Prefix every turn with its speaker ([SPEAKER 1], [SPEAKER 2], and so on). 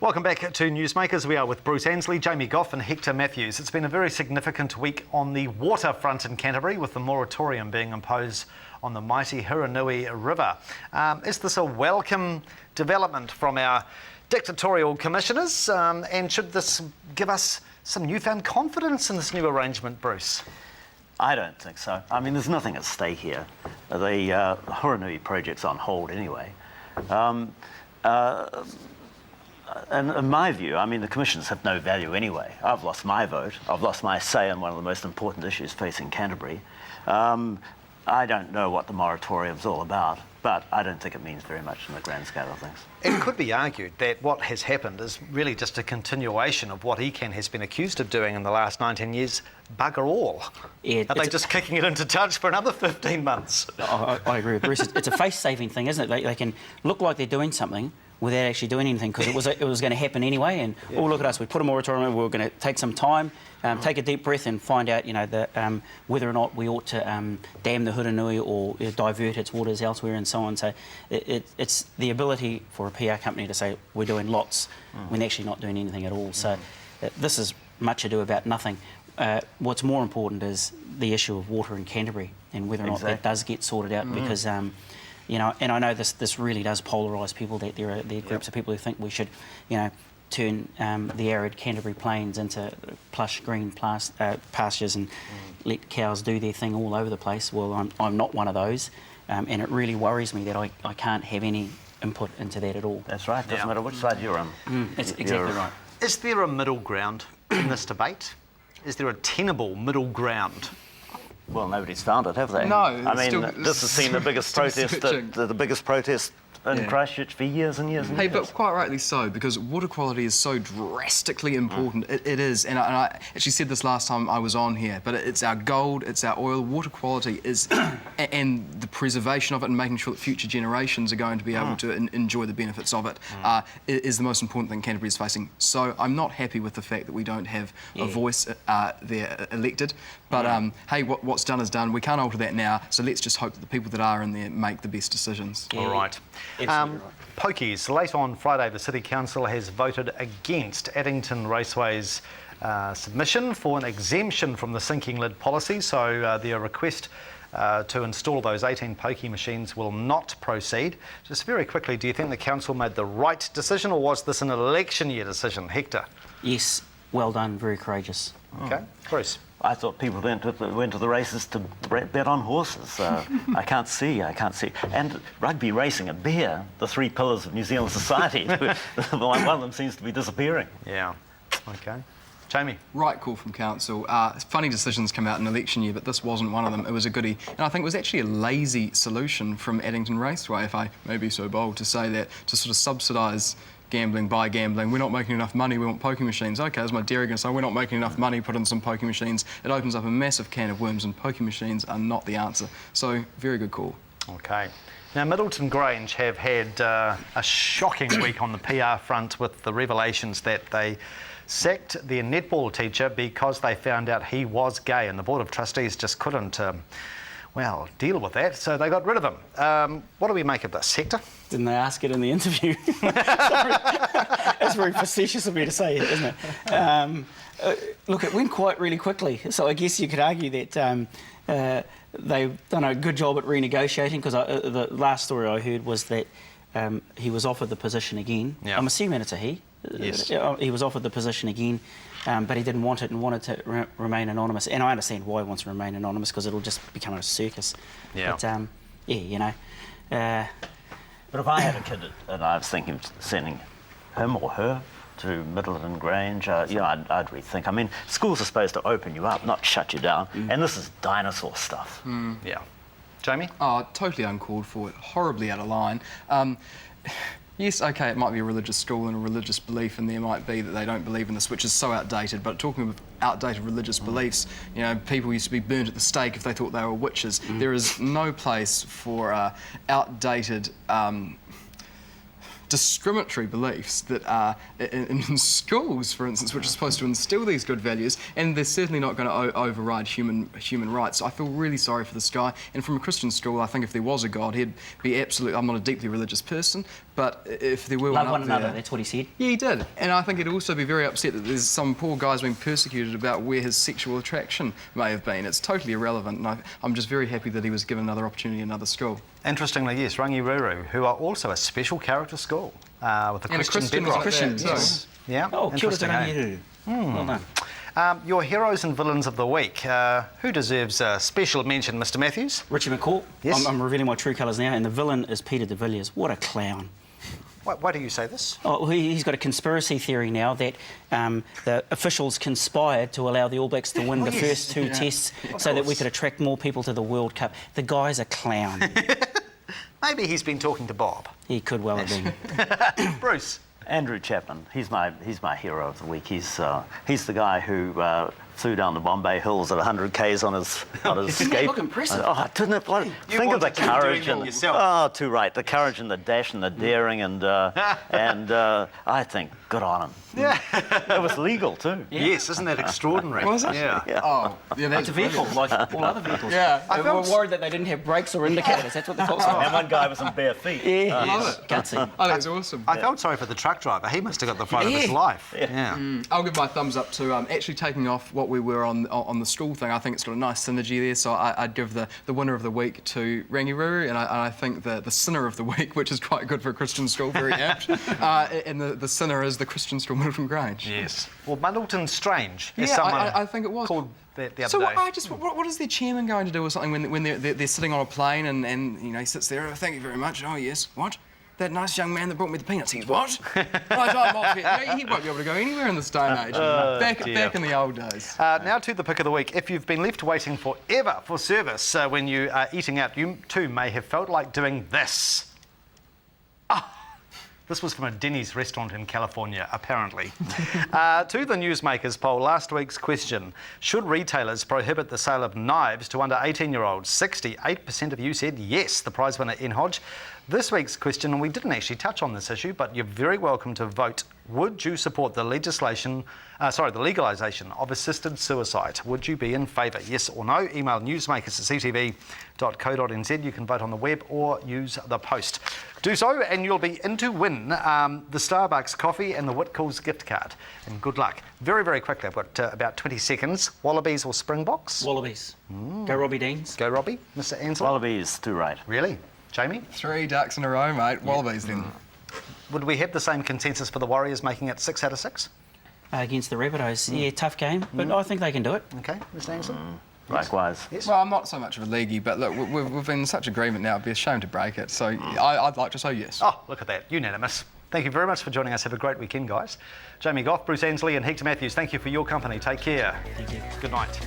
[SPEAKER 1] Welcome back to NewsMakers. We are with Bruce Ansley, Jamie Gough and Hector Matthews. It's been a very significant week on the waterfront in Canterbury, with the moratorium being imposed on the mighty Huranui River. Is this a welcome development from our dictatorial commissioners? And should this give us some newfound confidence in this new arrangement, Bruce?
[SPEAKER 2] I don't think so. I mean, there's nothing at stake here. The Huranui project's on hold anyway. And in my view, I mean, the commissions have no value anyway. I've lost my vote. I've lost my say on one of the most important issues facing Canterbury. I don't know what the moratorium's all about, but I don't think it means very much in the grand scale of things.
[SPEAKER 1] It could be argued that what has happened is really just a continuation of what ECAN has been accused of doing in the last 19 years, bugger all.
[SPEAKER 3] Yeah,
[SPEAKER 1] Are they just kicking it into touch for another 15 months?
[SPEAKER 3] I agree with Bruce. It's a face-saving thing, isn't it? They can look like they're doing something without actually doing anything, because it was going to happen anyway. And oh, look at us, we put a moratorium in, we're going to take some time, take a deep breath and find out, whether or not we ought to dam the Huranui or divert its waters elsewhere and so on. So it's the ability for a PR company to say we're doing lots when actually not doing anything at all. So this is much ado about nothing. What's more important is the issue of water in Canterbury and whether or not that does get sorted out, because and I know this really does polarise people. That there are groups of people who think we should, turn the arid Canterbury plains into plush green pastures and let cows do their thing all over the place. Well, I'm not one of those, and it really worries me that I can't have any input into that at all.
[SPEAKER 2] That's right. Doesn't matter which side you're on.
[SPEAKER 3] That's exactly right.
[SPEAKER 1] Is there a middle ground in this debate? Is there a tenable middle ground?
[SPEAKER 2] Well, nobody's found it, have they?
[SPEAKER 4] No.
[SPEAKER 2] I mean, this has seen the biggest protest, the biggest protest in Christchurch for years and years and years.
[SPEAKER 4] Hey, but quite rightly so, because water quality is so drastically important. It is, and I actually said this last time I was on here, but it's our gold, it's our oil. Water quality is, and the preservation of it and making sure that future generations are going to be able to enjoy the benefits of it is the most important thing Canterbury is facing. So I'm not happy with the fact that we don't have a voice there elected. But hey, what's done is done. We can't alter that now, so let's just hope that the people that are in there make the best decisions.
[SPEAKER 1] All right. Pokies. Late on Friday, the City Council has voted against Addington Raceway's submission for an exemption from the sinking lid policy. So their request to install those 18 pokey machines will not proceed. Just very quickly, do you think the council made the right decision, or was this an election year decision? Hector?
[SPEAKER 3] Yes, well done, very courageous.
[SPEAKER 1] Okay, Bruce?
[SPEAKER 2] I thought people went to the races to bet on horses. I can't see. And rugby racing, a bear, the three pillars of New Zealand society. One of them seems to be disappearing.
[SPEAKER 1] Yeah. Okay. Jamie?
[SPEAKER 4] Right call from council. Funny decisions come out in election year, but this wasn't one of them. It was a goodie. And I think it was actually a lazy solution from Addington Raceway, if I may be so bold to say that, to sort of subsidise gambling by gambling. We're not making enough money, we want poker machines. Okay, as my dairy going to say, we're not making enough money, put in some poker machines. It opens up a massive can of worms, and poker machines are not the answer. So, very good call.
[SPEAKER 1] Okay. Now, Middleton Grange have had a shocking week on the PR front with the revelations that they sacked their netball teacher because they found out he was gay, and the Board of Trustees just couldn't deal with that, so they got rid of him. What do we make of this, Hector?
[SPEAKER 3] Didn't they ask it in the interview? That's very facetious of me to say, isn't it? Look, it went really quickly, so I guess you could argue that they've done a good job at renegotiating, because the last story I heard was that he was offered the position again. Yep. I'm assuming it's a he.
[SPEAKER 1] Yes.
[SPEAKER 3] He was offered the position again, but he didn't want it and wanted to remain anonymous. And I understand why he wants to remain anonymous, because it'll just become a circus.
[SPEAKER 1] Yeah.
[SPEAKER 3] But,
[SPEAKER 2] But if I had a kid and I was thinking of sending him or her to Middleton Grange, I'd rethink. I mean, schools are supposed to open you up, not shut you down. And this is dinosaur stuff.
[SPEAKER 1] Yeah. Jamie?
[SPEAKER 4] Oh, totally uncalled for, horribly out of line. Yes, OK, it might be a religious school and a religious belief, and there might be that they don't believe in this, which is so outdated. But talking of outdated religious beliefs, people used to be burnt at the stake if they thought they were witches. There is no place for outdated discriminatory beliefs that are in schools, for instance, which are supposed to instill these good values, and they're certainly not going to override human rights. So I feel really sorry for this guy. And from a Christian school, I think if there was a God, he'd be absolutely. I'm not a deeply religious person, but if there were
[SPEAKER 3] Love
[SPEAKER 4] one
[SPEAKER 3] one
[SPEAKER 4] up
[SPEAKER 3] another,
[SPEAKER 4] there,
[SPEAKER 3] that's what he said.
[SPEAKER 4] yeah, he did. And I think he'd also be very upset that there's some poor guy's being persecuted about where his sexual attraction may have been. It's totally irrelevant, and I'm just very happy that he was given another opportunity in another school.
[SPEAKER 1] Interestingly, yes, Rangiruru, who are also a special character school with a Christian bedrock.
[SPEAKER 4] Christian too.
[SPEAKER 1] Yes. Yeah,
[SPEAKER 3] Oh, kia ora te
[SPEAKER 1] interesting, eh?
[SPEAKER 3] Rangiru. Well done.
[SPEAKER 1] Your heroes and villains of the week. Who deserves a special mention, Mr. Matthews?
[SPEAKER 3] Richie McCaw.
[SPEAKER 1] Yes.
[SPEAKER 3] I'm revealing my true colours now, and the villain is Peter de Villiers. What a clown.
[SPEAKER 1] Why do you say this?
[SPEAKER 3] Oh, he's got a conspiracy theory now that the officials conspired to allow the All Blacks to win the first two tests so that we could attract more people to the World Cup. The guy's a clown.
[SPEAKER 1] Maybe he's been talking to Bob.
[SPEAKER 3] He could well have been.
[SPEAKER 1] Bruce.
[SPEAKER 2] Andrew Chapman, he's my hero of the week. He's the guy who flew down the Bombay Hills at 100 k's on his skate.
[SPEAKER 3] Look impressive.
[SPEAKER 2] Oh, didn't it? Think of the
[SPEAKER 1] wanted to be doing
[SPEAKER 2] courage
[SPEAKER 1] it
[SPEAKER 2] and
[SPEAKER 1] yourself.
[SPEAKER 2] oh, too right. The courage and the dash and the daring and I think good on him.
[SPEAKER 1] Yeah.
[SPEAKER 2] It was legal too.
[SPEAKER 1] Yes, isn't that extraordinary?
[SPEAKER 4] Was it?
[SPEAKER 1] Yeah.
[SPEAKER 4] Oh, yeah, that's
[SPEAKER 3] It's a vehicle, like all other vehicles.
[SPEAKER 4] Yeah.
[SPEAKER 3] They were worried that they didn't have brakes or indicators. That's what the cops were.
[SPEAKER 2] And one guy was in bare feet.
[SPEAKER 3] Yeah,
[SPEAKER 4] love it.
[SPEAKER 3] gutsy.
[SPEAKER 4] I think it's awesome.
[SPEAKER 1] I felt sorry for the truck driver. He must have got the fright of his
[SPEAKER 3] Yeah.
[SPEAKER 1] life. Yeah.
[SPEAKER 4] I'll give my thumbs up to actually taking off what we were on the school thing. I think it's got a nice synergy there, so I'd give the winner of the week to Rangiruru, and I think the sinner of the week, which is quite good for a Christian school, very apt, and the sinner is the Christian school Middleton Grange.
[SPEAKER 1] Yes. Well, Middleton Strange, as
[SPEAKER 4] Yeah,
[SPEAKER 1] someone
[SPEAKER 4] I think it was.
[SPEAKER 1] called the other
[SPEAKER 4] So
[SPEAKER 1] day.
[SPEAKER 4] what is their chairman going to do or something when they're sitting on a plane and he sits there, oh, thank you very much, oh yes, what? That nice young man that brought me the peanuts, he's what? Right, I'm off here. He won't be able to go anywhere in this day and age. Back in the old days.
[SPEAKER 1] Now to the pick of the week. If you've been left waiting forever for service when you are eating out, you too may have felt like doing this. This was from a Denny's restaurant in California, apparently. To the Newsmakers poll, last week's question: should retailers prohibit the sale of knives to under 18-year-olds? 68% of you said yes, the prize winner in Hodge. This week's question, and we didn't actually touch on this issue, but you're very welcome to vote. Would you support the legalisation of assisted suicide? Would you be in favour? Yes or no? Email newsmakers@ctv.co.nz. You can vote on the web or use the post. Do so, and you'll be in to win the Starbucks coffee and the Whitcoulls gift card. And good luck. Very, very quickly, I've got about 20 seconds. Wallabies or Springboks?
[SPEAKER 3] Wallabies. Go Robbie Deans.
[SPEAKER 1] Go, Robbie. Mr. Ansley?
[SPEAKER 2] Wallabies, too right.
[SPEAKER 1] Really? Jamie?
[SPEAKER 4] 3 ducks in a row, mate. Wallabies then.
[SPEAKER 1] Would we have the same consensus for the Warriors making it 6 out of 6?
[SPEAKER 3] Against the Rabbitohs. Yeah, tough game, but I think they can do it.
[SPEAKER 1] Okay, Mr. Ansley?
[SPEAKER 2] Likewise.
[SPEAKER 1] Yes.
[SPEAKER 4] Well, I'm not so much of a leaguey, but look, we've been in such agreement now, it'd be a shame to break it. So I'd like to say yes.
[SPEAKER 1] Oh, look at that. Unanimous. Thank you very much for joining us. Have a great weekend, guys. Jamie Gough, Bruce Ansley and Hector Matthews, thank you for your company. Take care.
[SPEAKER 3] Thank you.
[SPEAKER 1] Good night.